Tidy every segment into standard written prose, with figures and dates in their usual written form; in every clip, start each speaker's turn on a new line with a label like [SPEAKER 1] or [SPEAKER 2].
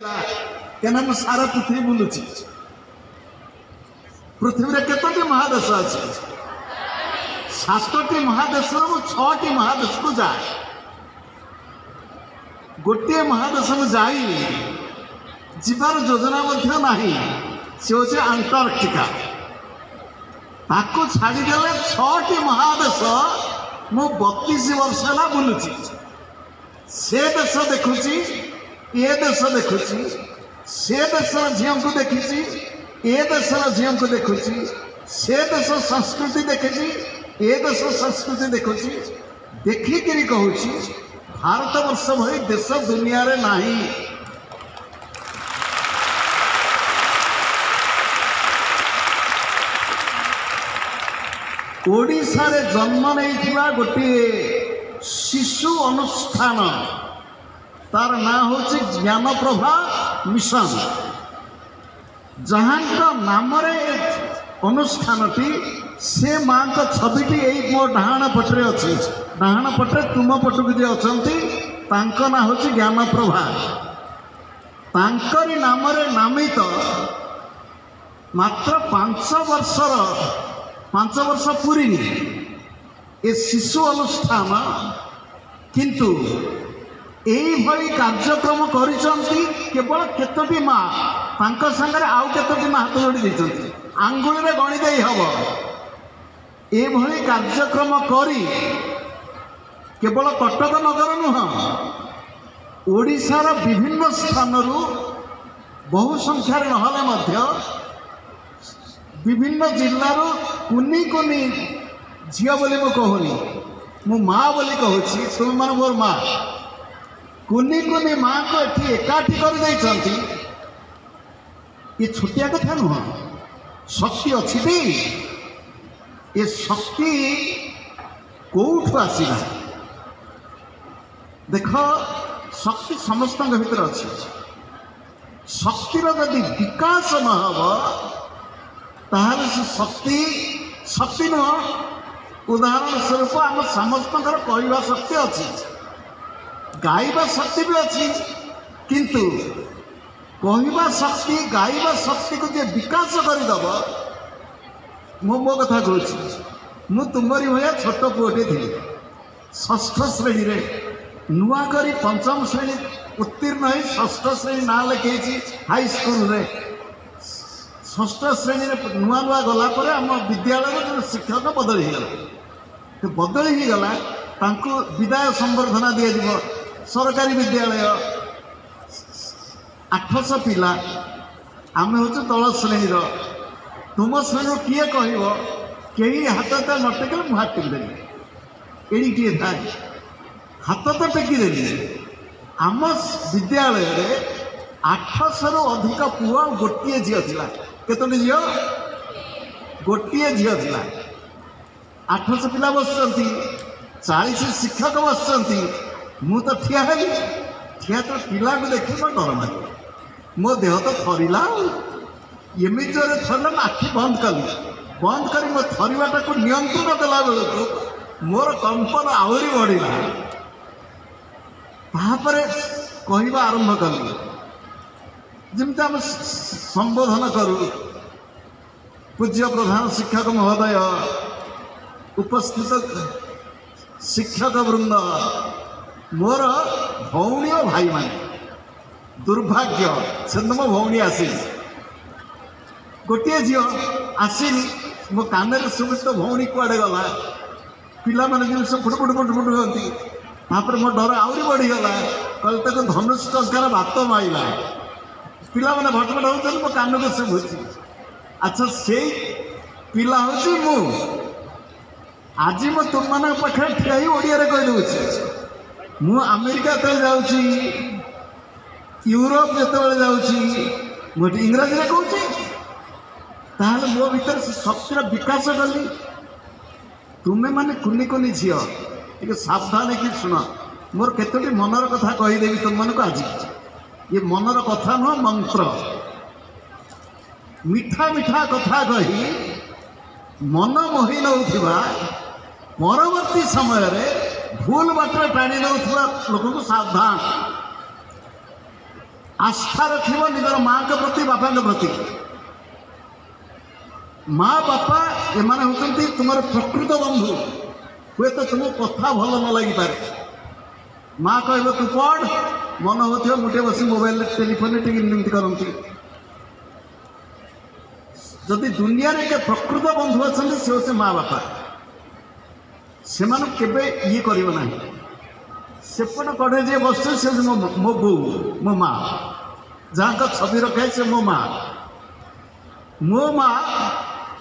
[SPEAKER 1] क्या सारा पृथ्वी बुलूँ पृथ्वी केतोटी महादेश अच्छे 7टी महादेश 6टी महादेश को जाए गोटे महादेश में जाई जीवार योजना सी हूँ अंटार्कटिका ताको छाड़देले 6टी महादेश मु 32 वर्ष है बुलूची से देश देखुची ये देश देखुची से देश झील को देखी ए देश झील को देखुची से देश संस्कृति देखी ए देश संस्कृति देखुची देखिक कहूँ भारत वर्ष भली देश दुनिया रे नाही। ओडिशा रे जन्म नहीं गोटे शिशु अनुष्ठान तार ना हूँ ज्ञानप्रभा मिशन जहाँ नाम अनुष्ठानटी से माँ का छविटी यही मो डाहाण पटे अच्छी डाहाण पटे तुम पटक जी अच्छा ना हूँ ज्ञानप्रभा तांकरी नाम नामित मात्र 5 वर्ष पूरी ए शिशु अनुष्ठान किंतु यही कार्यक्रम करिसंती केवल केतोटी माँ तांको संगे आउ केतोटी माँ हाथ जोड़ी देइसंती आंगुली रे गणी देई हबो एभली कार्यक्रम करी केवल कटक नगर नुह ओडिशार विभिन्न स्थानरू बहु संख्यार नहले मध्य विभिन्न जिल्लारू कुनी कुनी झियो बोली मु कहूनी मु माँ बोली कहूची तुम मान मोर माँ कुनी कुनी माँ को एठी एकाठी कर देइछंती ये छुटिया कथा नुह शक्ति अच्छी टी ये शक्ति कौठु आसला देख शक्ति समस्त भीतर अच्छी शक्तिर यदि विकास न हो ताहले से शक्ति नुह उदाहरण स्वरूप आम समस्त कहवा शक्ति अच्छी गाइबा शक्ति भी अच्छी किंतु कहवा शक्ति गाइबा शक्ति को जे विकास करदेव मो कथा कहूँ मु तुमरी भाया छोट पुटे थी 6ठ श्रेणी रे नुआ करी 5म श्रेणी उत्तीर्ण हो 6ठ श्रेणी ना लिखे हाई स्कूल रे 6ठ श्रेणी रे नुआ नुआ गला पर आम विद्यालय जो शिक्षक बदली गला तांको विदाय संबर्धना दिया सरकारी विद्यालय 800 पिला आम हूँ तल श्रेणी तुम श्रेणी किए कह कहीं हाथ तो नटेक मुझे हाथ टेकिदेली एड़ी किए था हाथ तो टेकिदेली आम विद्यालय 800 रु अधिक पुआ गोटे झील था केतोटी झील गोटे झील था 800 पिला बस 40 शिक्षक बस मु तो ठिया हेली ठिया तो पिला को देखी मैं डर मार मो देह तो थरला एमि जोरे थरला आखि बंद करी मो थरवाटा को नियंत्रण देला बेलू मोर कंपन आहरी बढ़ला तापर कहवा आरंभ कली जमी आम संबोधन करूँ पूज्य प्रधान शिक्षक महोदय उपस्थित शिक्षक वृंद मोर भौणी और भाई मान दुर्भाग्य से मो भौणी आसी गोटे झील आसनी मो कान शुभ तो भौणी कुआड़े गला पिला मैंने जो सब फुट फुट फुट फुट होती तापर मो डर आहरी बढ़ीगला कल तक धनुष टंकार भात माइला पिला मैंने भटभट होती मो कान को शुभुची अच्छा से पिला हूँ मु आज मैं तुम मान पाखे ठिया ओडिया कहीदे मु अमेरिका तो जाऊँगी यूरोप जो जाऊँगी मुझे इंग्राजी में कहूँ ताहले मो भीतर शक्तिर विकास कली तुम्हें माने कुनी कुनी झील टे सावधान कि शुण मोर केतोटी मनर कथा कहीदेवी तुम मन को आज ये मनर कथा नुह मंत्र मीठा मीठा कथा कही मन मोहि नौथिबा परवर्ती समय भूल बाटर टाणी नौथिबा लोक को सावधान आस्था रखिब निजर माँ के प्रति बापा के प्रति। माँ बापा एमाने होचंती तुमर प्रकृत बंधु। हुए तो तुम कथा भल न लगी पारे। माँ कह तू पढ़ मन हो मुठे बस मोबाइल टेलीफोन टी करती। जदि दुनिया रे के प्रकृत बंधु अच्छा से होचे माँ बापा से केवे ये करना सेपट कड़े जे बस से मो बो मो माँ जहाँ का छवि रखाए से मो माँ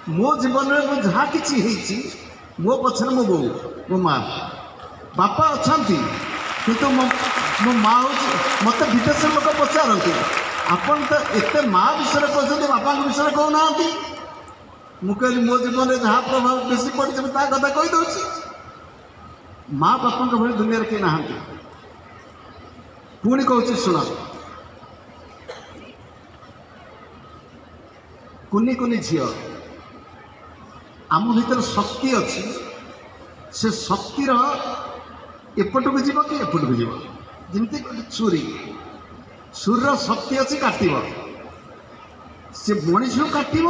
[SPEAKER 1] मो जीवन में मो जहाँ कि मो पछे मो बो मो माँ बापा अच्छा किंतु मो माँ हूँ मत विदेश लोक पचारती आपन तो एत माँ विषय कहते बापा विषय कहना मुझे मो जीवन में जहाँ प्रभाव बेसी पड़ी कथा कहीदे माँ बापा भाई दुनिया किए ना पुणी कहूँ शुण कुनी कुनी झी आम भीतर शक्ति अच्छी से शक्तिर एपटू जीव कि एपटू जीव जमी छुरी छुरीर शक्ति अच्छी काटव से मनीष काटव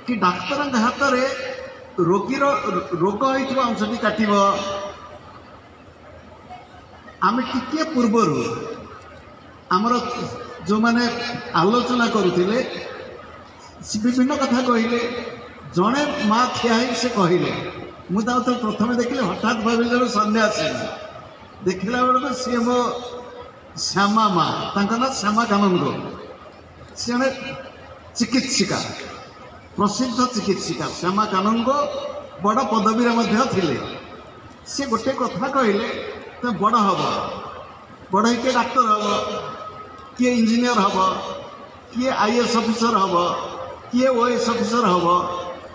[SPEAKER 1] कि डाक्तर हाथ में रोगीर रोग होता अंशटी काटव आम टिके पूर्वर आमर जो मैंने आलोचना करुले विभिन्न कथा कहले जड़े माँ ठिया से कहले मुझे प्रथम देखिले हठात भाविल सन्यासी देखला बेलू सी मो श्यामा माँ ना श्यामा कानंद सी जड़े चिकित्सिका प्रसिद्ध चिकित्सिका श्यामा कानंद बड़ पदवी थे सी गोटे कथा कहले तो बड़ हम बड़ किए डाक्तर हम किए इंजीनियर हम किए आईएएस ऑफिसर हम किए ओएस ऑफिसर हम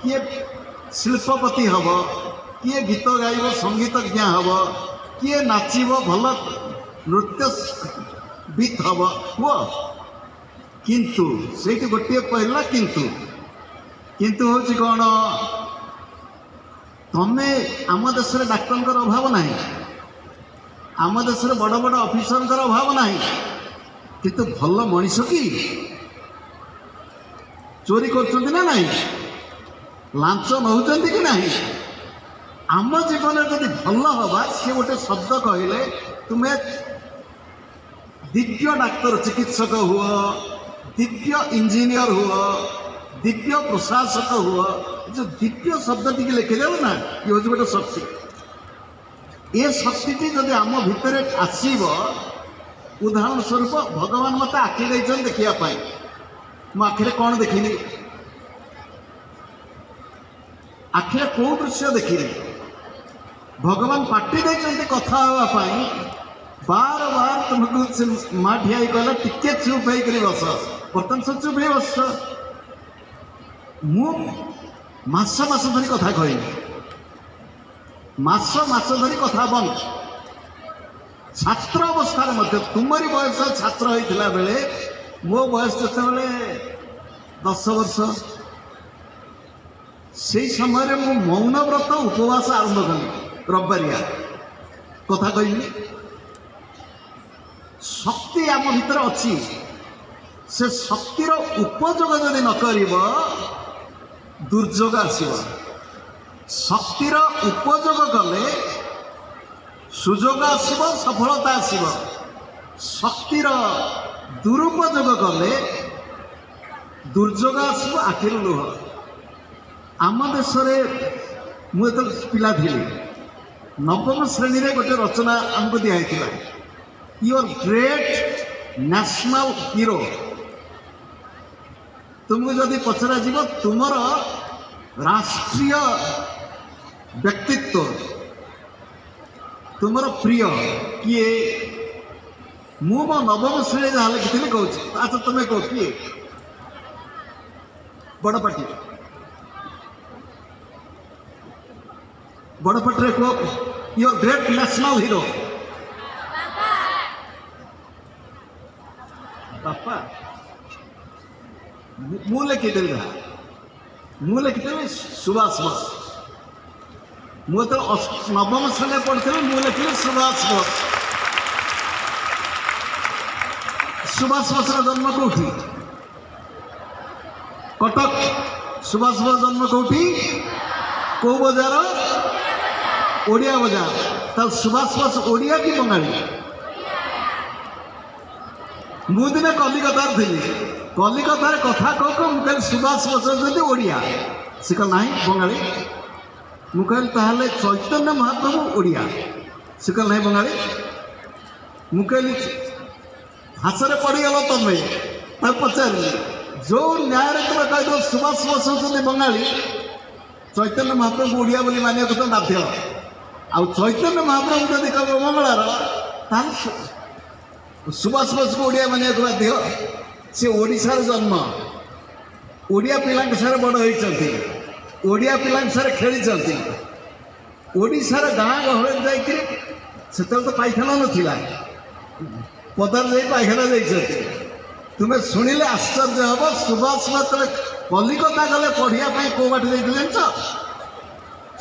[SPEAKER 1] किए शिल्पपति हम किए गीत गाइब संगीतज्ञ हम किए नाचब भल नृत्यविद हम हुआ किंतु से गोटे कहला किंतु हूँ कौन तुम्हें आम देश में डाक्तर अभाव ना आम देश में बड़ बड़ ऑफिसर अभाव ना किंतु भल मनीष की चोरी कर ना लांच नौकरी कि ना आम जीवन जब भल हवा सी गोटे शब्द कहले तुम्हें दिव्य डाक्तर चिकित्सक हुआ दिव्य इंजीनियर हुआ दिव्य प्रशासक हुआ जो दिव्य शब्द टी लिखिदे ना ये हूँ गोटे शक्ति ये शक्ति जब आम भितर आसब उदाहरण स्वरूप भगवान मत आखि देते देखापी मो आखिरे कौन देखिली आखिरे कौ दृश्य देखिली भगवान पार्टी देते कथा हाँपाई बार बार तुमको माँ ठिया कहला टिके चुप होकर बस बर्तमान सब चुप हो बस मास धरी कथा कह मास धरी कथा बंद छात्र अवस्था तुमरी बयस छात्र होता बेले मो बयस जो 10 वर्ष से समय मु मौन व्रत उपवास आरंभ कली रविवारिया कथा कहली शक्ति आम भीतर अच्छी से शक्तिर उपयोग जदि न कर दुर्योग आसव शक्तिर उपयोग कले सुजोग आसव सफलता आसव शक्तिर दुरुपयोग कले दुर्योग आसव आखिर लुह आम देश मुझे पिला थी नवम श्रेणी रे गोटे रचना आमको दिखाई योर ग्रेट नेशनल हीरो तुमको जदि पचरा जीव तुमर राष्ट्रीय व्यक्तित्व तुमर प्रिय किए मो नवम श्रेणी जहाँ लिखी कहूँ अच्छा तुम्हें कह किए बड़पाटी बड़पाटी कह योर ग्रेट नेशनल हीरो बापा मु लिखिदेली सुभाष बोस मुझे नवम श्रेणी पढ़ी मु लिखी सुभाष बोस सुभाष बोस जन्म कौटी कटक सुभाष बोस जन्म कौटी कौ बजार ओडिया बजार तब सुभाष बोस ओडिया कि बंगाली मुदिने कलिकतार थी कलिकतार कथा कह कह मुझे सुभाष बोस होती ओडिया से कह ना बंगाली मुझे ताहले चैतन्य महाप्रभु ओडिया से कह ना बंगाली मुझे हाथ पड़गल तुम्हें पचारि जो न्याय तुम कह सुभाष बोस होती बंगाली चैतन्य महाप्रभु ओडिया बोली मानिया तो बाध्य आ चैतन्य महाप्रभु जब कह मंगलार सुभाष बोस को ओडिया मानिया बाध्य सी ओडिशार जन्म ओडिया पिला सारे बड़ होती ओडिया पिला सारे खेली ओडिशार गाँ गहल जाते तो पायखाना नाला पदार जा पायखाना जाइए तुम्हें शुणिले आश्चर्य हम सुभाष बोस कलिकता गले पढ़ाई कौ बाट जाइए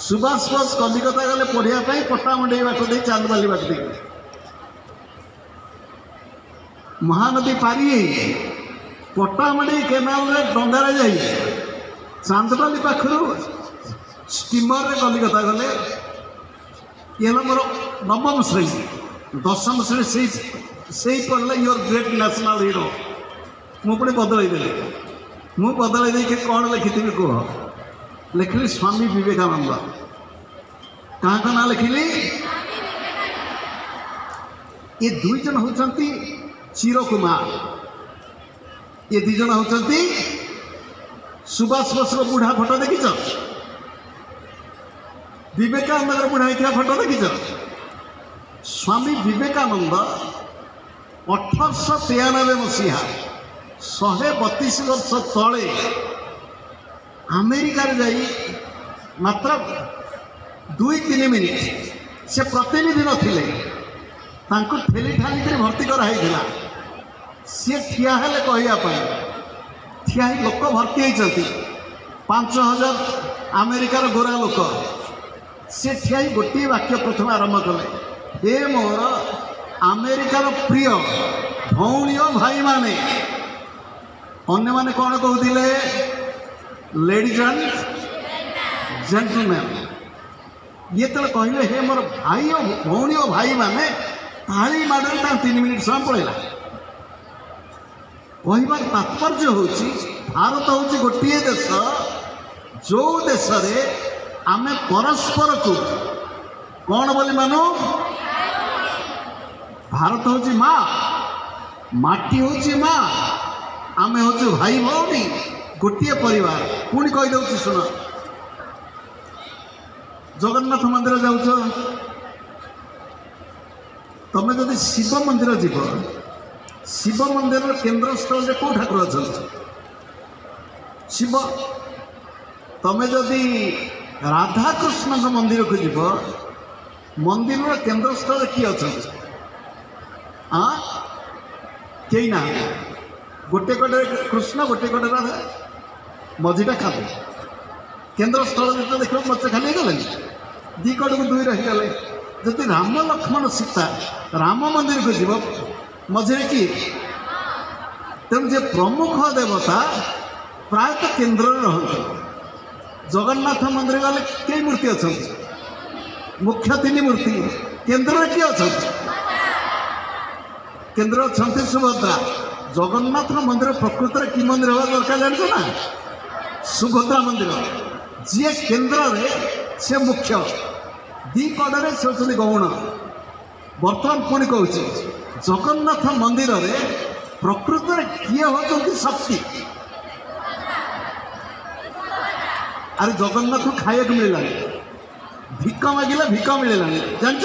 [SPEAKER 1] सुभाष बोस कलिकता गले पढ़ाई पट्टामुंडई बाट दे चांदबाली बाट दे महानदी पारी पट्टामुंडई केनाल डंगार जा चांदबाली पाखर स्टीमर कलिकता गले ये मोर नवम श्रेणी दशम श्रेणी से पढ़ले योर ग्रेट नेशनल हिरो मु पुणी बदल मु बदल दे कौन लिखी कह लिखिली स्वामी विवेकानंद क्या का ना लिखिली ये दुई जन होती चिर कुमार ये दी जन होती सुभाष बोस बुढ़ा फोटो देखिच विवेकानंद बुढ़ा होता फोटो देखिच स्वामी विवेकानंद 1893 मसीहा 132 वर्ष तले अमेरिका जाई मात्र 2-3 मिनिट से प्रतिनिधि नथिले तांको ठेली ठाली कर भर्ती कराइला सी ठिया हेले कहवाई ठिया लोक भर्ती होती 5000 अमेरिकार गोरा लोक सी ठिया गोटे वाक्य प्रथम आरंभ कले हे मोर अमेरिकार प्रिय भौणी भाई माने अन्य माने कौन कहते लेडीज एंड जेंटलमैन ये तो कहले हे मोर भाई भौणी भाई माने ताली मारे 3 मिनिट समय पड़ेगा कहबार तात्पर्य हूँ भारत हूँ गोटे देश जो देश आमे परस्पर को कौन बोली मानु भारत हूँ माँ माटी हूँ माँ आमे हूँ भाई भौणी गोटे परिवार पुणी कहीदे शुण जगन्नाथ मंदिर जाऊच तमें जदि शिव मंदिर जीव शिव मंदिर केन्द्र स्थल में कौ ठाकुर अच्छा शिव तमें जदि राधाकृष्ण मंदिर को जीव मंदिर केन्द्र स्थल किए अच्छा हाँ कई ना गोटे कटे कृष्ण गोटे कटे राधा मझीटा खाली केन्द्र स्थल जो देख मत खाली गले दी कड़ को 2 रहीगले जदि राम लक्ष्मण सीता राम मंदिर को जीव मझे कि तेणु जे प्रमुख देवता प्रायतः केन्द्र रहते जगन्नाथ मंदिर गले कई मूर्ति अच्छा मुख्य 3 मूर्ति केन्द्र किए अच्छा केन्द्र अच्छा सुभद्रा जगन्नाथ मंदिर प्रकृत में कि मंदिर हवा दरकार जानते ना सुभद्रा मंदिर जी केन्द्र से मुख्य दी कड़े से होती गौण बर्तमान पुणी कहूँ जगन्नाथ मंदिर प्रकृत में किए होती शक्ति अरे जगन्नाथ खाया मिलला भिक मागिले भिक मिलला जान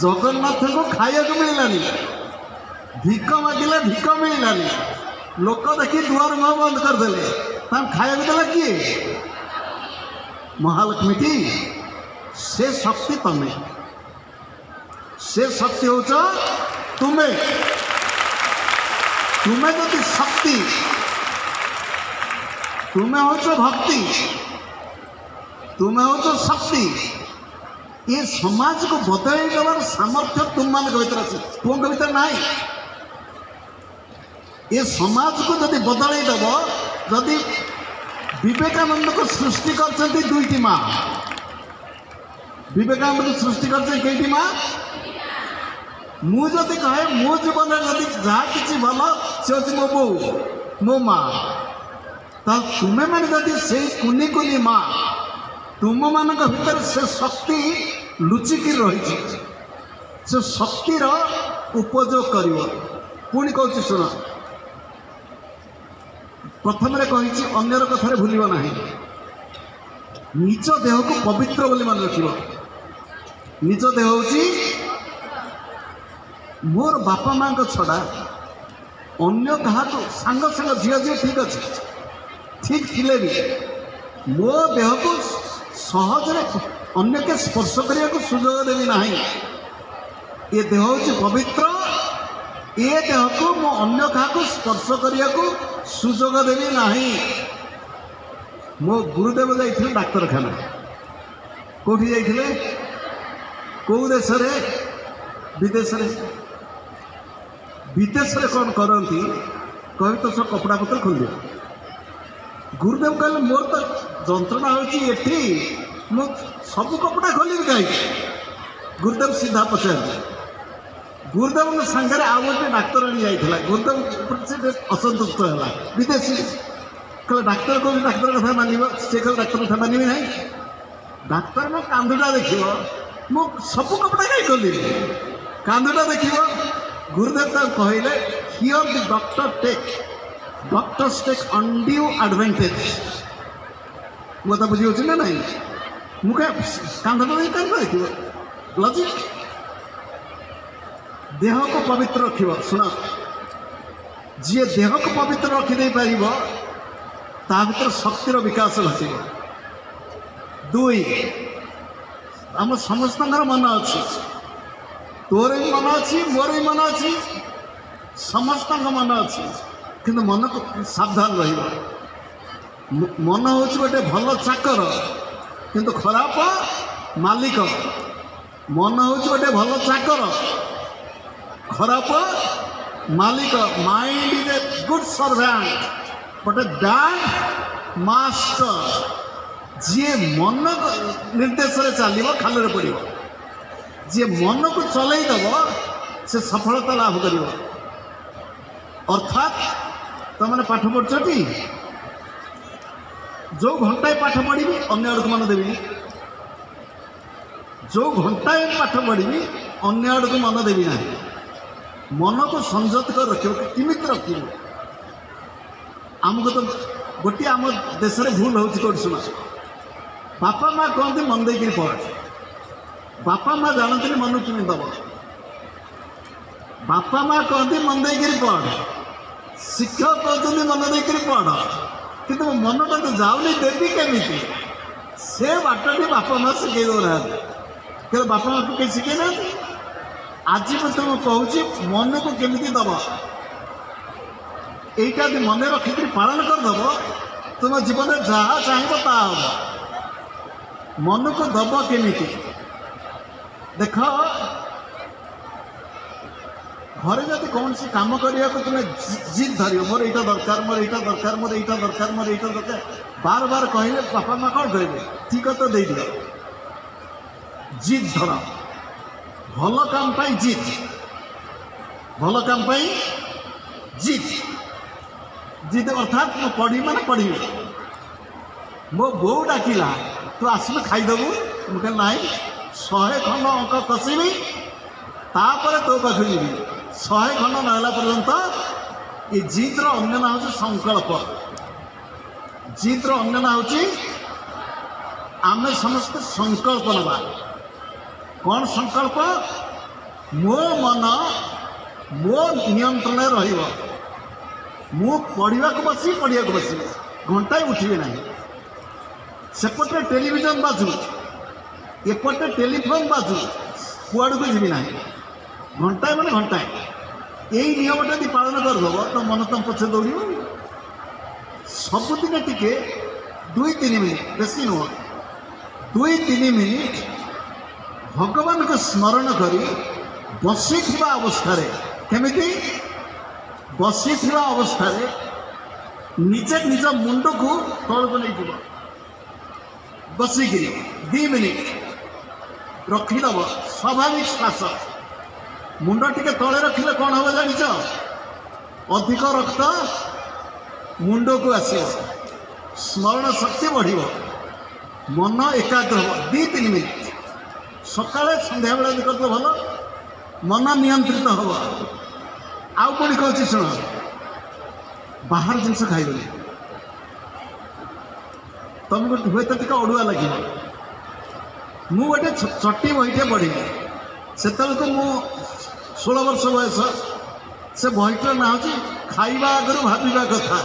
[SPEAKER 1] जगन्नाथ को खाया मिललानी भिक मागिले भिक मिललानी लोक देखी दुआर मुँह बंद करदे खाया देला किए महालक्ष्मी की से शक्ति तमें से शक्ति हो तुम्हें तुम्हें जदि शक्ति तुम्हें हो भक्ति तुम्हें हो शक्ति ये समाज को बदल देवार सामर्थ्य तुम मान भर अच्छे पुओं भर ना ए समाज को जदि बदल दब जदि विवेकानंद को सृष्टि कर दुईटी माँ विवेकानंद को सृष्टि कर माँ मुझे कहे मो जीवन जहाँ कि भल से मो बो मो माँ तुम्हें मैंने जदि से कुनी कुनी माँ तुम मान भीतर से शक्ति लुचिकी रही से शक्तिर उपयोग कर पुणी कहूँ शुण प्रथम कही अन्यर कथार भूल ना निज देह को पवित्र बोली मन रख निज देह हूँ मोर बापा माँ छड़ा अन्य क्या सांग सांग झील झी ठीक अच्छे ठीक थिले भी मो देह को सहजरे अन्य के स्पर्श करने को सुजोग देवी ना ये देह हूँ पवित्र ये देह को मो अन्य क्या स्पर्श करने को सुजोग देवी ना मो गुरुदेव जाइए डाक्तरखाना कौटी जाइए कौ देश विदेश विदेश में कौन करती कह तो सब कपड़ा पत्र खोल दिया गुरुदेव कहले मोर तो जंत्रणा होती मु सब कपड़ा खोल कहीं गुरुदेव सीधा पचार गुरुदेव सांगे आउ गोटे डाक्तर आनी जाइए गुरुदेव असंतुष्ट है विदेशी कहले डाक्तर कौन डाक्तर कथा मान सी कह डाक्तर कथा मानवी ना डाक्तर में कांधुटा देख मु सब कपड़ा कहीं खोल कांधुटा देख गुरुदेव कहले here the doctors take undue advantage मुझे बुझी ना ना मुझे कांधटा देख लॉजिक देह को पवित्र रख शुण जी देह को पवित्र रखिदे पार ता भर शक्तिर विकास घटे दुई आम समस्त मन अच्छी तोर भी मन अच्छी मोर भी मन अच्छी समस्त मन अच्छी किंतु मन को सावधान मन हूँ गोटे भल चाकर किंतु खराब मालिक मन हूँ गोटे भल चाकर खराब मालिक mind is a good servant but a bad master जी मन निर्देश चलो खाल पड़ो जी मन को चलईदब से सफलता लाभ कर अर्थात तुमने पाठ पढ़ी जो घंटाए पाठ पढ़ी अन्य आड़ को मन देवी जो घंटाए पाठ पढ़ी अन्य आड़ को मन देवी ना मन को संयत कर रख रख आमको तो गोटे आम देश में भूल हो शुण बापा माँ कहते मन देकर पढ़ बापा माँ जानते मन किमी दब बापा माँ कहते मन देकर पढ़ शिक्षक कहते मन देकर पढ़ कि मनटा तो जाऊनी देवी केमी से बाटी बापा माँ शिखे दौना कि बापा माँ को कहीं शिखे ना आज भी तुम कहूँ मन को केमी दब यहीटा मन रखिक पालन करदेव तुम जीवन में जहाँ चाहब ता मन को दब केमी देख घरे जब कौन सी काम करने को तुम्हें जिद धर मोर यहाँ दरकार मोर यहाँ दरकार मोर यहाँ दरकार मोर यहाँ दरकार बार बार कहले बापा माँ कौन कहे ठीक है तो दे दियो जिद धर भल काम पाई जिद भल काम पाई जिद जिद अर्थात मो पढ़ी माने पढ़ी मो बो डाकिला तू आसमे खाईदेबू मुझे ना 100 खंड अंक कसबी तापर तो पाख जी 100 खंड नाला पर्यंत ये जिद्र अन्य ना हूँ संकल्प जिद्र अन्य ना हूँ आम समस्त संकल्प नवा कौन संकल्प मो मन मो नियंत्रण रही मु पढ़ा को बस पढ़ा को बस घंटाए उठे ना सेपटे टेलीविजन बाजू एपटे टेलीफोन बाजू कुआड़ को जी ना घंटाए मैंने घंटाए यही नियमटा यदि पालन करदेव तो मन तुम पछे दौड़ सबुदिन टिके 2-3 मिनिट बेसी नुह 2-3 मिनिट भगवान को स्मरण करी बसी अवस्था केमिति ବସିଥିବା ଅବସ୍ଥାରେ ନିଜେ ନିଜ ମୁଣ୍ଡକୁ ତଳକୁ ନେଇଯିବ, ବସିକିରି 2 ମିନିଟ୍ ରଖିଦେବ। ସ୍ୱାଭାବିକ ଶ୍ୱାସ। ମୁଣ୍ଡ ଟିକେ ତଳେ ରଖିଲେ କ'ଣ ହେବ ଜାଣିଛ? ଅଧିକ ରକ୍ତ ମୁଣ୍ଡକୁ ଆସିବ, ସ୍ମରଣ ଶକ୍ତି ବଢ଼ିବ, ମନ ଏକାଗ୍ର ହେବ। 2-3 ମିନିଟ୍ ସକାଳେ ସନ୍ଧ୍ୟାବେଳେ ବି କରିଲେ ଭଲ, ମନ ନିୟନ୍ତ୍ରିତ ହେବ। ଆଉ ପୁଣି କହୁଛି ଶୁଣ, ବାହାର ଜିନିଷ ଖାଇବନି। ତମକୁ ହୁଏତ ଟିକେ ଅଡ଼ୁଆ ଲାଗିବ। ମୁଁ ଗୋଟେ ଚଟି ବହିଟେ ପଢ଼ିଲି, ସେତେବେଳକୁ ମୁଁ 16 ବର୍ଷ ବୟସ। ସେ ବହିଟିର ନାଁ ହେଉଛି ଖାଇବା ଆଗରୁ ଭାବିବା କଥା।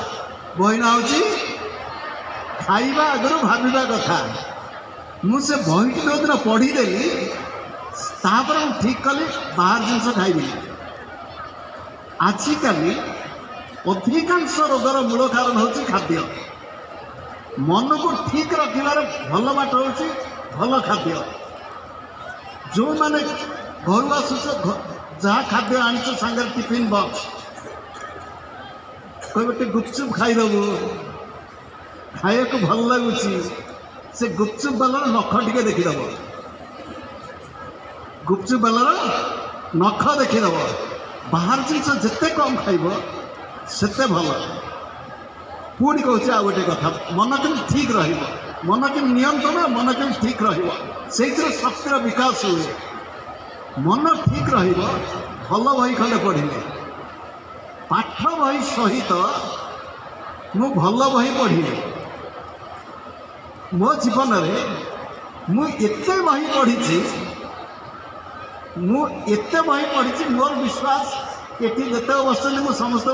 [SPEAKER 1] ବହି ନାଁ ହେଉଛି ଖାଇବା ଆଗରୁ ଭାବିବା କଥା। ମୁଁ ସେ ବହିଟି ଯେଉଁଦିନ ପଢ଼ିଦେଲି, ତାପରେ ମୁଁ ଠିକ୍ କଲି ବାହାର ଜିନିଷ ଖାଇବିନି। ଆଜିକାଲି ଅଧିକାଂଶ ରୋଗର ମୂଳ କାରଣ ହେଉଛି ଖାଦ୍ୟ। ମନକୁ ଠିକ୍ ରଖିବାର ଭଲ ବାଟ ହେଉଛି ଭଲ ଖାଦ୍ୟ। ଯେଉଁମାନେ ଘରୁ ଆସୁଛ, ଯାହା ଖାଦ୍ୟ ଆଣିଛ ସାଙ୍ଗରେ ଟିଫିନ୍ ବକ୍ସ, କହିବ ଟିକେ ଗୁପଚୁପ୍ ଖାଇଦେବୁ, ଖାଇବାକୁ ଭଲ ଲାଗୁଛି, ସେ ଗୁପଚୁପ୍ ବାଲାର ନଖ ଟିକେ ଦେଖିଦେବ, ଗୁପଚୁପ୍ ବାଲାର ନଖ ଦେଖିଦେବ। ବାହାର ଜିନିଷ ଯେତେ କମ୍ ଖାଇବ ସେତେ ଭଲ। ପୁଣି କହୁଛି ଆଉ ଗୋଟେ କଥା, ମନ କେମିତି ଠିକ୍ ରହିବ, ମନ କେମିତି ନିୟନ୍ତ୍ରଣ, ମନ କେମିତି ଠିକ୍ ରହିବ, ସେଇଥିରେ ଶକ୍ତିର ବିକାଶ ହୁଏ। ମନ ଠିକ୍ ରହିବ ଭଲ ବହି ଖଣ୍ଡେ ପଢ଼ିଲେ। ପାଠ ବହି ସହିତ ମୁଁ ଭଲ ବହି ପଢ଼ିଲି। ମୋ ଜୀବନରେ ମୁଁ ଏତେ ବହି ପଢ଼ିଛି, ମୋର ବିଶ୍ୱାସ ଏଠି ଯେତେକ ବସିଛନ୍ତି ମୁଁ ସମସ୍ତ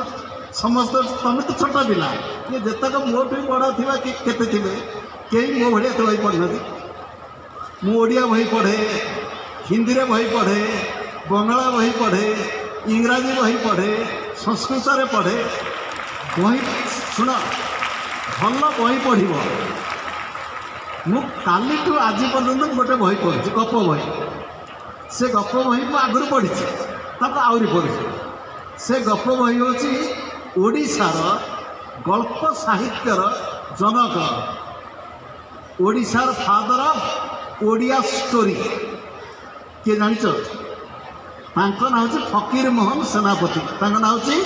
[SPEAKER 1] ତମେ ତ ଛୋଟ ପିଲା, କି ଯେତେକ ମୋଠୁ ବଡ଼ ଥିବା କେତେ ଥିବେ, କେହି ମୋ ଭଳିଆ ଏତେ ବହି ପଢ଼ିନାହାନ୍ତି। ମୁଁ ଓଡ଼ିଆ ବହି ପଢ଼େ, ହିନ୍ଦୀରେ ବହି ପଢ଼େ, ବଙ୍ଗଳା ବହି ପଢ଼େ, ଇଂରାଜୀ ବହି ପଢ଼େ, ସଂସ୍କୃତରେ ପଢ଼େ। ବହି ଶୁଣ, ଭଲ ବହି ପଢ଼ିବ। ମୁଁ କାଲିଠୁ ଆଜି ପର୍ଯ୍ୟନ୍ତ ଗୋଟେ ବହି ପଢ଼ୁଛି, ଗପ ବହି। ସେ ଗପ ବହି ମୁଁ ଆଗରୁ ପଢ଼ିଛି, ତାକୁ ଆହୁରି ପଢ଼ିଛି। ସେ ଗପ ବହି ହେଉଛି ଓଡ଼ିଶାର ଗଳ୍ପ ସାହିତ୍ୟର ଜନକ, ଓଡ଼ିଶାର ଫାଦର ଅଫ୍ ଓଡ଼ିଆ ଷ୍ଟୋରି। କିଏ ଜାଣିଛ? ତାଙ୍କ ନାଁ ହେଉଛି ଫକୀର ମୋହନ ସେନାପତି। ତାଙ୍କ ନାଁ ହେଉଛି,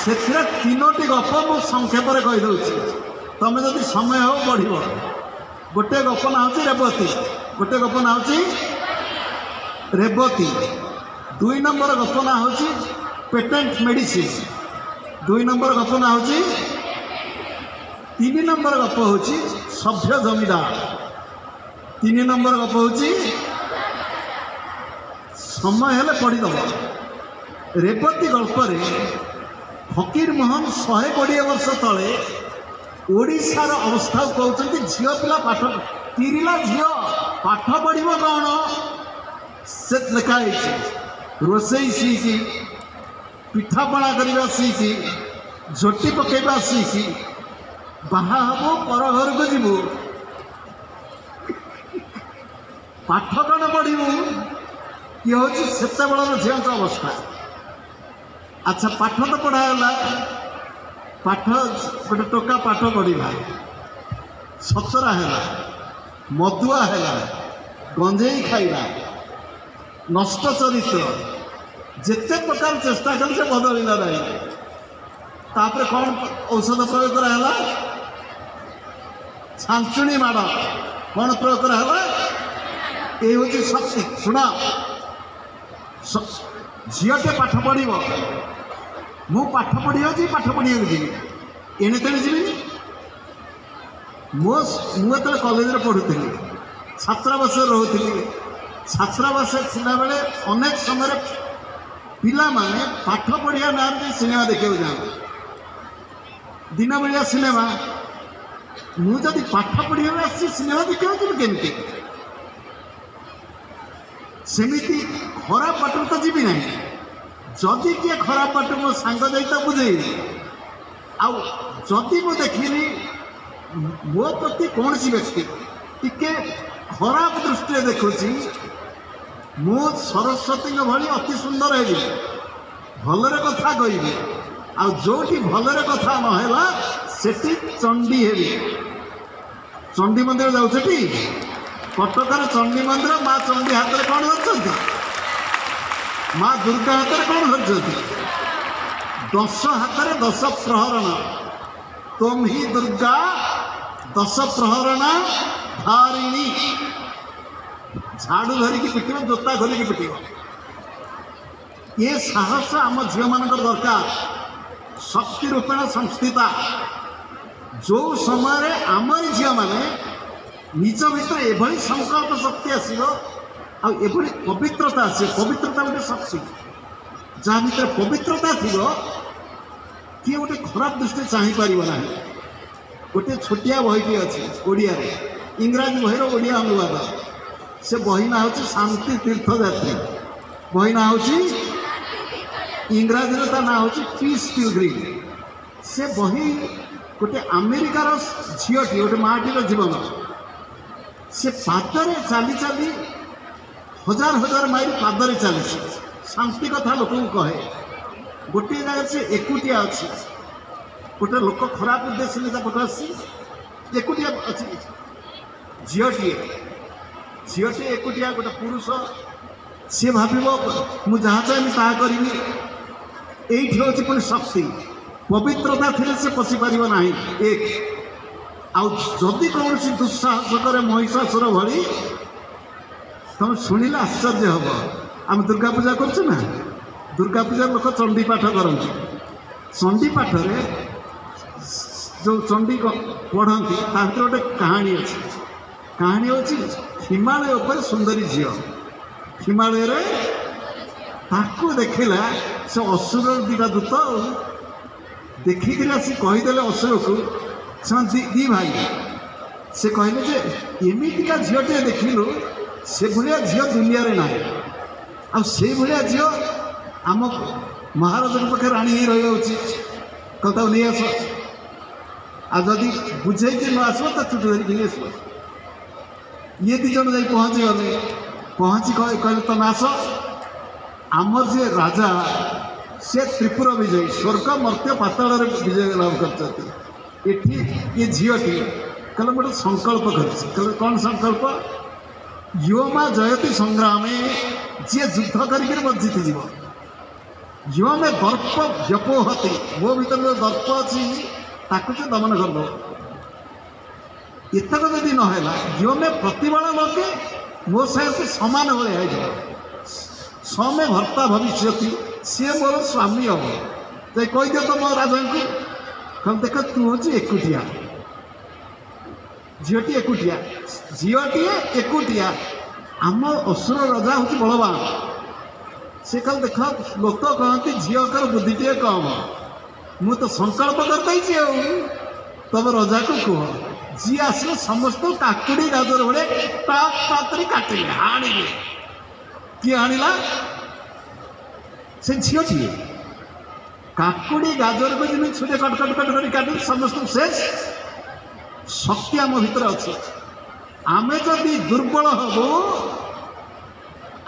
[SPEAKER 1] ସେଥିରେ 3ଟି ଗପ ମୁଁ ସଂକ୍ଷେପରେ କହିଦେଉଛି, ତମେ ଯଦି ସମୟ ହେବ ପଢ଼ିବ। ଗୋଟେ ଗପ ନାଁ ହେଉଛି ରେବତୀ, ଗୋଟେ ଗପ ନାଁ ହେଉଛି ରେବତୀ। 2 ନମ୍ବର ଗପ ନାଁ ହେଉଛି ପେଟେଣ୍ଟ ମେଡ଼ିସିନ। 2 ନମ୍ବର ଗପ ନାଁ ହେଉଛି। 3 ନମ୍ବର ଗପ ହେଉଛି ସଭ୍ୟ ଜମିଦାର। 3 ନମ୍ବର ଗପ ହେଉଛି, ସମୟ ହେଲେ ପଢ଼ିଦେବ। ରେବତୀ ଗଳ୍ପରେ ଫକୀର ମୋହନ 120 ବର୍ଷ ତଳେ ଓଡ଼ିଶାର ଅବସ୍ଥାକୁ କହୁଛନ୍ତି। ଝିଅ ପିଲା ପାଠ, ତିରିଲା ଝିଅ ପାଠ ପଢ଼ିବ କ'ଣ? ସେ ଲେଖା ହେଇଛି। ରୋଷେଇ ଶିଖି, ପିଠାପଣା କରିବା ଶିଖି, ଝୋଟି ପକାଇବା ଶିଖି, ବାହା ହବୁ, ପର ଘରକୁ ଯିବୁ, ପାଠ କ'ଣ ପଢ଼ିବୁ? ଇଏ ହେଉଛି ସେତେବେଳର ଝିଅଙ୍କ ଅବସ୍ଥା। ଆଚ୍ଛା, ପାଠ ତ ପଢ଼ା ହେଲା, ପାଠ ଗୋଟେ ଟୋକା ପାଠ ପଢ଼ିଲା, ସତରା ହେଲା, ମଦୁଆ ହେଲା, ଗଞ୍ଜେଇ ଖାଇଲା, ନଷ୍ଟ ଚରିତ୍ର, ଯେତେ ପ୍ରକାର ଚେଷ୍ଟା କଲେ ସେ ବଦଳିଲା ନାହିଁ। ତାପରେ କ'ଣ ଔଷଧ ପ୍ରୟୋଗ କରାହେଲା? ଛାଞ୍ଚୁଣି ମାଡ଼। କ'ଣ ପ୍ରୟୋଗ କରାହେଲା? এই হচ্ছে শক্তি। শোনা, ঝিওটে পাঠ পড়ব, মু পাঠ পড়িବାକୁ পাঠ পড়িବାକୁ ଯିବି, ଏଣେ ତେଣେ ଯିବିନି। ମୁଁ ଯେତେବେଳେ କଲେଜରେ ପଢ଼ୁଥିଲି, ଛାତ୍ରାବାସରେ ରହୁଥିଲି, ଛାତ୍ରାବାସରେ ଥିଲାବେଳେ ଅନେକ ସମୟରେ ପିଲାମାନେ ପାଠ ପଢ଼ିବା ନାଁରେ ସିନେମା ଦେଖିବାକୁ ଯାଆନ୍ତି, ଦିନ ବେଳିଆ ସିନେମା। ମୁଁ ଯଦି ପାଠ ପଢ଼ିବାକୁ ଆସିଛି, ସିନେମା ଦେଖିବାକୁ ଯିବି କେମିତି? ସେମିତି ଖରାପ ବାଟକୁ ତ ଯିବି ନାହିଁ। ଯଦି କିଏ ଖରାପ ବାଟ ମୋ ସାଙ୍ଗ ଯାଇ ତା ବୁଝେଇବି, ଆଉ ଯଦି ମୁଁ ଦେଖିଲି ମୋ ପ୍ରତି କୌଣସି ବ୍ୟକ୍ତି ଟିକେ ଖରାପ ଦୃଷ୍ଟିରେ ଦେଖୁଛି, ମୁଁ ସରସ୍ୱତୀଙ୍କ ଭଳି ଅତି ସୁନ୍ଦର ହେବି, भलरे कथा कहबे आ जोठी भलरे कथा नहेला सेठी चंडी हेबे। चंडी मंदिर जाउछटी कटकर चंडी मंदिर माँ चंडी हाथ में कौन धरती माँ दुर्गा हाथ में कौन धरती 10 हाथ में 10 प्रहरण तुम ही दुर्गा 10 प्रहरण धारिणी झाड़ू धरिकी पिटिब जोता खोलिकी पिटिब ये साहस आम झील मान दरकार शक्ति रूपेण संस्थिता जो समय आमरी झील मैंने निज भीतर एभली संकल्प शक्ति आसो आभली पवित्रता आस पवित्रता गोटे शक्ति जहाँ भीतर पवित्रता थी किए गोटे खराब दृष्टि चाहपार ना गोटे छोटिया बहीटी अच्छी ओडिया इंग्राजी बहीर ओडिया अनुवाद से बही ना हूँ शांति तीर्थयात्री बही ना हूँ इंग्राजी ता ना हूँ पीस पिलग्रिम से बही गोटे अमेरिकार झीटी गोटे माटीर जीवन से पादरे चली चली हजार हजार माइल पादरे चली शांति कथा लोक कहे गोटे जगह से एकुटिया अच्छी गोटे लोक खराब उद्देश्य नहीं पट आसी एकुटिया अच्छी झीटे झीटे एकुटिया गोटे पुरुष सी भाव मुझे जहाँ चाहिए ता करी ये हूँ पुणी शक्ति पवित्रता थी से पशिपार ना एक आदि कौन दुस्साहस करे महिषासुर भली तुम शुणिले आश्चर्य हम आम दुर्गा पूजा करूँ ना दुर्गा पूजा लोक चंडी पाठ करती चंडी पाठ जो चंडी पढ़ती गोटे कहानी अच्छी कहानी अच्छी हिमालय उपर सुंदरी झील हिमालय ताकू देखला से असुर दीटा दूत देखिक आसी कहीदे असुर को दी भाई से कहले जे एमितिका झीटे देखिलु से भाया झील दुनिया रे ना आ से भाया झील आम महाराज पाखे राणी ही रही कथा नहीं आस आदि बुझे न आसो तो चुट धरिक आस ये दी जन जा पहुँची गले पहुँची कहले तुम आस आमर जे राजा से त्रिपुरा विजयी स्वर्ग मर्त्य पाताल विजय लाभ कर ये झीटी कहले गोटे संकल्प कर कौन संकल्प युवा जयती संग्राम जी युद्ध कर जीति जीव युवा में दर्प व्यपोहती मो भर जो दर्प अच्छी ताकू से दमन करद एतक जदि नहला युवा में प्रतिबल लगे मो सहित सामान भाई समय भर्ता भविष्य सी मोर स्वामी हम तो कहीदे तो मो राजा को कल देख तू हूँ एकुटिया झीटी एकुटिया झीटी एकुटिया आम असुर राजा हूँ बलवान से कल देख लोक कहती झीकर बुद्धि टे कम मु तो संकल्प कर तब राजा को कह जी आसले समस्त काकुड़ी गाजर भाई टाप पातरी काटे हाणिले किए हाणिला से झीटी काकुड़ी गाजर को जमी छुटे कटकट कटकट काट समस्त शेष शक्ति आम भीतर अच्छे आम जदि दुर्बल हबू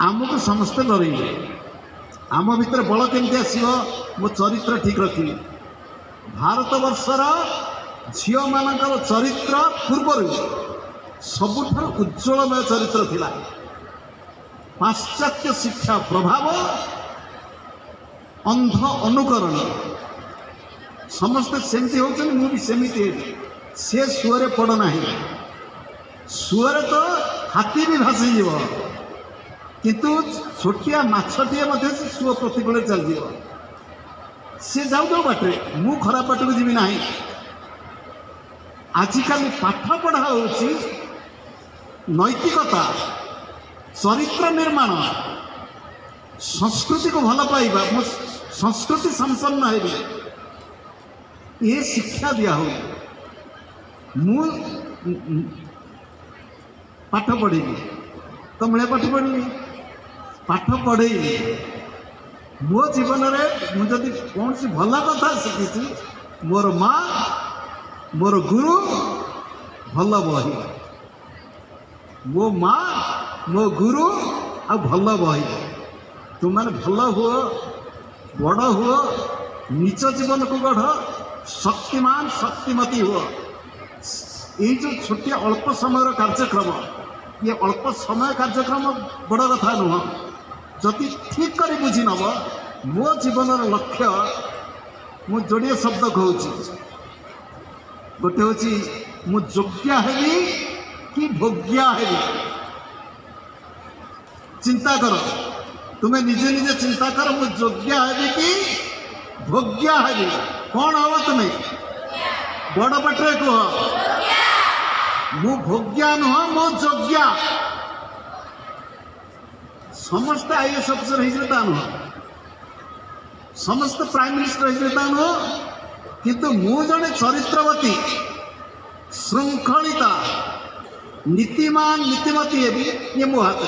[SPEAKER 1] आमको समस्ते डरेंगे आम भीतर बल केमती आसो मो चरित्र ठीक रखी भारत वर्षर झील मानकर चरित्र पूर्वर सबुठ उज्ज्वलमय चरित्र थिला पाश्चात्य शिक्षा प्रभाव अंध अनुकरण समस्ते सेमती होती मुझे सेमती से सुअरे पड़ना सुअरे तो हाथी भी भासी जीव किंतु छोटिया मछटे सुअ प्रतिकूल चल सी जाऊ जाऊ बाटे मु खराब बाट को जीवी ना आजिकल पाठ पढ़ा हो नैतिकता चरित्र निर्माण संस्कृति को भल पाइबा मो संस्कृति संपन्न है ये शिक्षा दिया हो मु पाठ पढ़ी तो मैं पाठ पढ़ी पाठ पढ़े मो जीवन में मुझे कौन सी भल कथा शिखी मोर माँ मोर गुरु भल बही मो माँ मो गुरु आ भल बही तुम मैंने भल हुआ बड़ हुओ, निज जीवन को गढ़, शक्तिमान शक्तिमती हुओ। ये जो छोटिया अल्प समय कार्यक्रम, ये अल्प समय कार्यक्रम बड़ कथा नुह। जदि ठीक कर बुझी नब मो जीवन लक्ष्य मु जोड़े शब्द कहूँ, गोटे हूँ मु योग्य हेबी कि भोग्या हेबी। चिंता कर, तुम्हें निजे निजे चिंता कर, मु योग्य हेबी कि भोग्या हेबी। कौन हम तुम्हें बड़ पटे कह, मु भोग्या नुह मो योग्य। समस्त आईएएस अफिसर होता नुह, समस्त प्राइम मिनिस्टर होता नुह, किंतु मु जड़े चरित्रवती श्रृंखलिता नीतिमान नीतिमती हेबी ये मो हाथ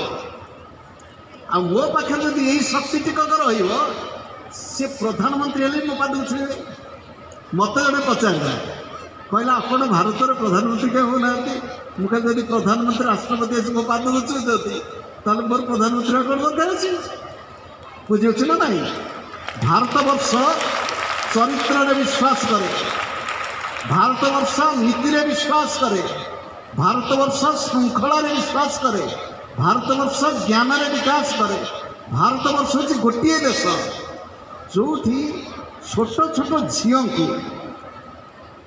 [SPEAKER 1] आ मो पाखे जब यही शक्ति टिकक रे प्रधानमंत्री हेले मो पाद छुए। मत जड़े पचार कहला आपण भारतर प्रधानमंत्री क्या होना, मुझे जब प्रधानमंत्री राष्ट्रपति आस मो पाद छुचती ताले मोर प्रधानमंत्री कौन दरकार अच्छी बुझे ना ना। भारत वर्ष चरित्र विश्वास करे, भारत वर्ष नीति विश्वास करे, भारत वर्ष श्रृंखला विश्वास करे, भारत वर्ष ज्ञान विकास करे। भारत वर्ष हूँ गोटे देश जो छोट छोट झील को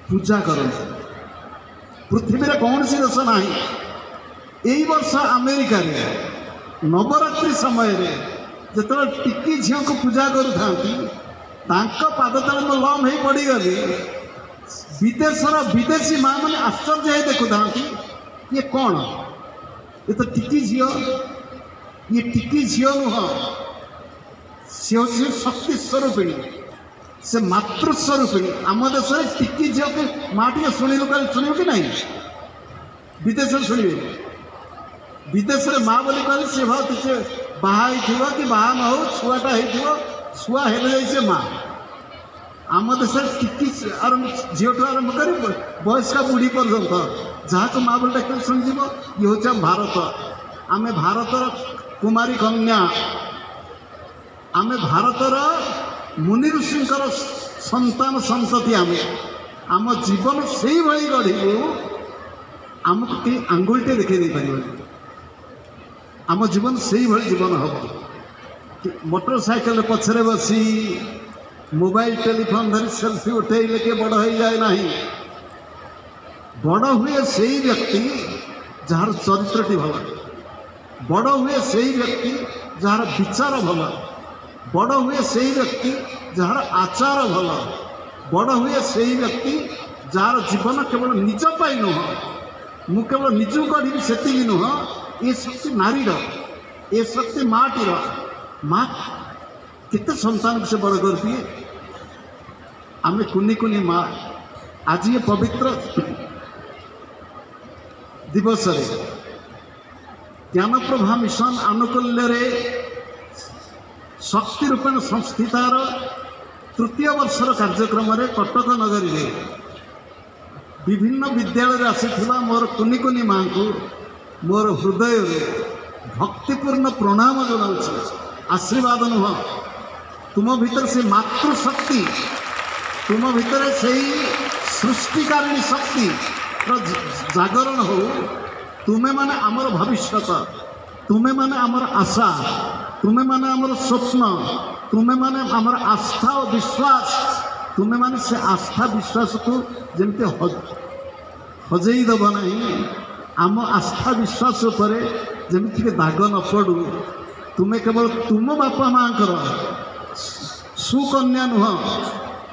[SPEAKER 1] पूजा करते। पृथ्वी में कौन सी देश ना। यही वर्ष अमेरिका नवरात्रि समय जो टिकी झील को पूजा करूँ पाद तले मो लम हो पड़गली। विदेशर विदेशी माँ मैंने आश्चर्य देखु था ये कौन, ये तो टिकी झील, ये टिकी झील नुह, सी हूँ शक्ति स्वरूपिणी, से मातृ स्वरूपिणी। आम देश में टिकी झील को माँ टे शुणी शुणु कि नहीं, विदेश में शुणे। विदेश में माँ बोली कहले सी भाव तुझे बाहा कि बाहा न हो छुआटा हो छुआ हेले से माँ। आम देश टिकी झील आरंभ कर वयस्क बुढ़ी पर्यंत जहाँ को माँ बोली डाक शुणिज ये हूँ आम भारत। आम भारतर कुमारी कन्या, आम भारतर मुनि ऋषिंकर संतान संतति। आम जीवन से भाई गढ़ू आमको कहीं आंगुलटे देखे नहीं पार। आम जीवन से भाई जीवन हम मोटरसाइकेल पछरे बसी मोबाइल टेलीफोन धरी सेल्फी उठेले के बड़ हो जाए ना। बड़ हुए से व्यक्ति जार चरित्रटी भल, बड़ हुए से व्यक्ति जार विचार भल, बड़ हुए से व्यक्ति जार आचार भल, बड़ हुए से व्यक्ति जार जीवन केवल निज पाई नुह, मु केवल निज गढ़ी से नुह। ये शक्ति नारीर, ये शक्ति माटीर। माँ कितने संतान से बड़ कर दिए। आम कुनी कुनी माँ आज ये पवित्र दिवस रे ज्ञान प्रभा मिशन आनुकूल्य शक्ति रूपेण संस्थितार तृतीय वर्षर कार्यक्रम रे कटक नगरी रे विभिन्न विद्यालय आसीथिबा मोर कुनी कुनी माँ को मोर हृदय भक्तिपूर्ण प्रणाम जनाऊँ। आशीर्वाद नुह, तुम भीतर से मातृशक्ति, तुम भीतर से सृष्टिकारिणी शक्ति जागरण हो। तुम्हें माने आमर भविष्य, तुम्हें माने आमर आशा, तुम्हें माने आमर स्वप्न, तुम्हें माने आमर आस्था और विश्वास। तुम्हें माने से आस्था विश्वास को जमती हजई दब नहीं। आम आस्था विश्वास उपरे जमीती के दाग न पड़ू। तुम्हें केवल तुम बापा माँ सुकन्या नुह,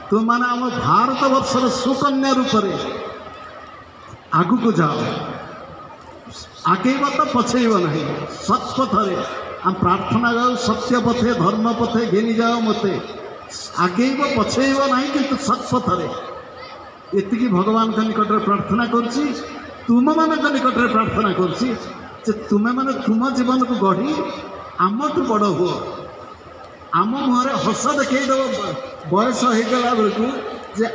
[SPEAKER 1] तुम माने आम भारत वर्षर सुकन्या रूप में आगु को जाओ। आगेब तो पछेब नहीं, सत्पथरे आम प्रार्थना गाओ, सत्य पथे धर्म पथे घेनी जाओ मते। आगेब पछेब नहीं किंतु सत्पथरे। एतिकी भगवान का निकट प्रार्थना करछि, तुम मान निकट प्रार्थना करछि जे तुमे माने तुम जीवन को गढ़ी आमठू बड़ हुओ। आम मुहर हस देखद बयस होगला बेलू जे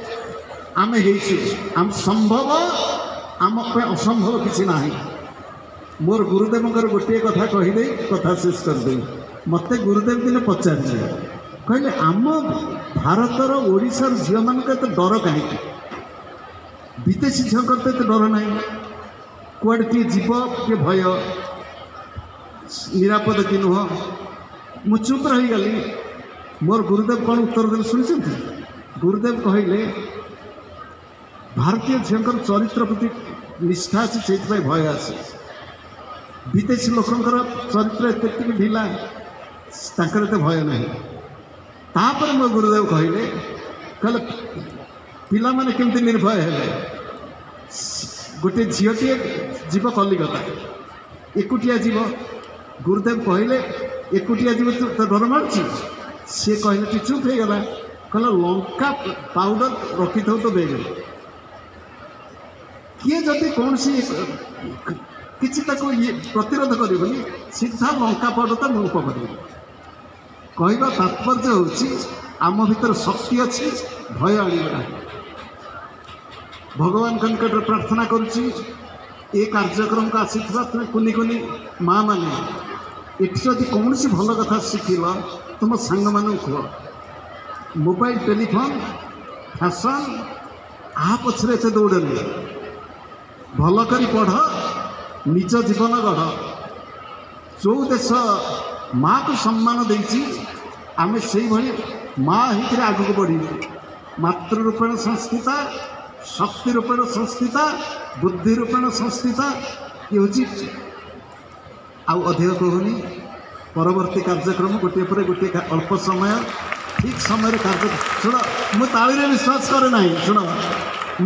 [SPEAKER 1] आम आम संभव आम असंभव किसी ना। मोर गुरुदेव गोटे कथा कहीदे कथा शेष करदे। मत गुरुदेव दिने पचारे कहले आम भारतर ओडिशार झील मान डर कहीं विदेशी झील तो एत डर ना कुआड़े किए जीव किए भय निरापद कि नुह मु चुप रहीगली मोर गुरुदेव कौन उत्तर देते शुणी गुरुदेव कहले भारतीय झील चरित्र प्रति निष्ठा अच्छी से भय आसे विदेशी लोकंर चरित्र एत ढिला एत भय ना तापर मो गुरुदेव कहले कहले पिला माने केमती निर्भय है गोटे झीटे जीव कलिकता एकुटिया जीव गुरुदेव कहले एकुटिया जीव तो डर मार्ची सी कहले कि चुप हो गला कहला लंका पाउडर रखी था तो बेग किए जदि कौन सी किसी प्रतिरोध करनी सीधा लंका पाउडर तो मुख कर कहवा तात्पर्य होची आम भीतर शक्ति अच्छी भय आना भगवान निकट प्रार्थना करुच्ची ए कार्यक्रम को आसी तुम कुनि कुनि माँ मैंने ये कौन सी भल कथा शिखल तुम सांग मान कह मोबाइल टेलीफोन फैशन आ पछरे एत दौड़े भल कर पढ़ निज जीवन गढ़ जो देश माँ को सम्मान देती आम से माँ होकर आगू बढ़ू मातृरूपेण संस्कृता शक्ति रूपेण संस्कृता बुद्धि रूपेण संस्कृता ये हूँ अधिक कहूनी परवर्ती कार्यक्रम गोटे पर गोटे अल्प समय ठीक समय कार्य शुण मु ताली विश्वास करे ना शुण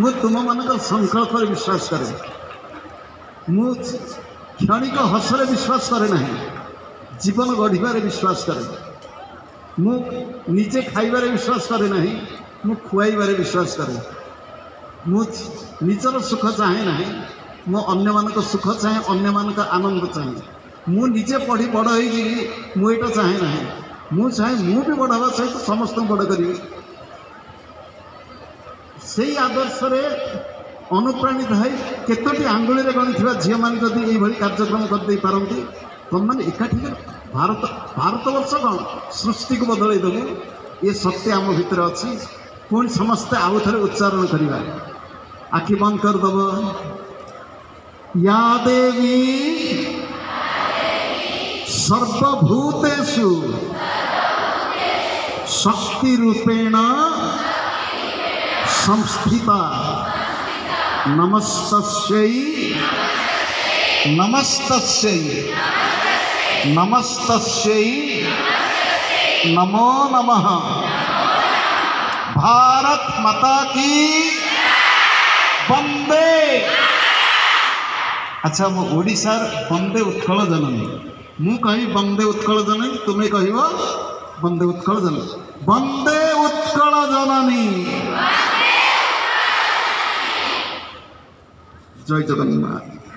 [SPEAKER 1] मु तुम मान संकल्प विश्वास करे मु क्षणिक हसरे विश्वास करे ना जीवन गढ़ विश्वास करे मु निजे खाइबारे विश्वास करे ना मु खुआइबारे विश्वास करे मु निजर सुख चाहे ना मु अन्य मानक सुख चाहे अन्य मानक आनंद चाहे मु निजे पढ़ी बड़ हो मुझे चाहे ना मु चाहे मु भी बड़ हवा सहित समस्त बड़ करी से आदर्श अनुप्राणित है केतोटी आंगुली गणी झील मान जदि ये कार्यक्रम करदे पारती तुम मैंने एकाठी भारतवर्ष कौन सृष्टि को बदल देवु ये सत्य आम भितर अच्छी पुणी समस्ते आउ थे उच्चारण करवा आखि बंद करदेव या देवी सर्वभूतेषु शक्ति रूपेण संस्थिता नमस्तस्यै नमस्तस्यै नमस्तस्यै नमो नमः भारत माता की वंदे। अच्छा मो ओडिशार वंदे उत्कल जननी मु कहि वंदे उत्कल जननी तुम्हें कहिब वंदे उत्कल जननी वंदे उत्कल जननी जय जगन्नाथ।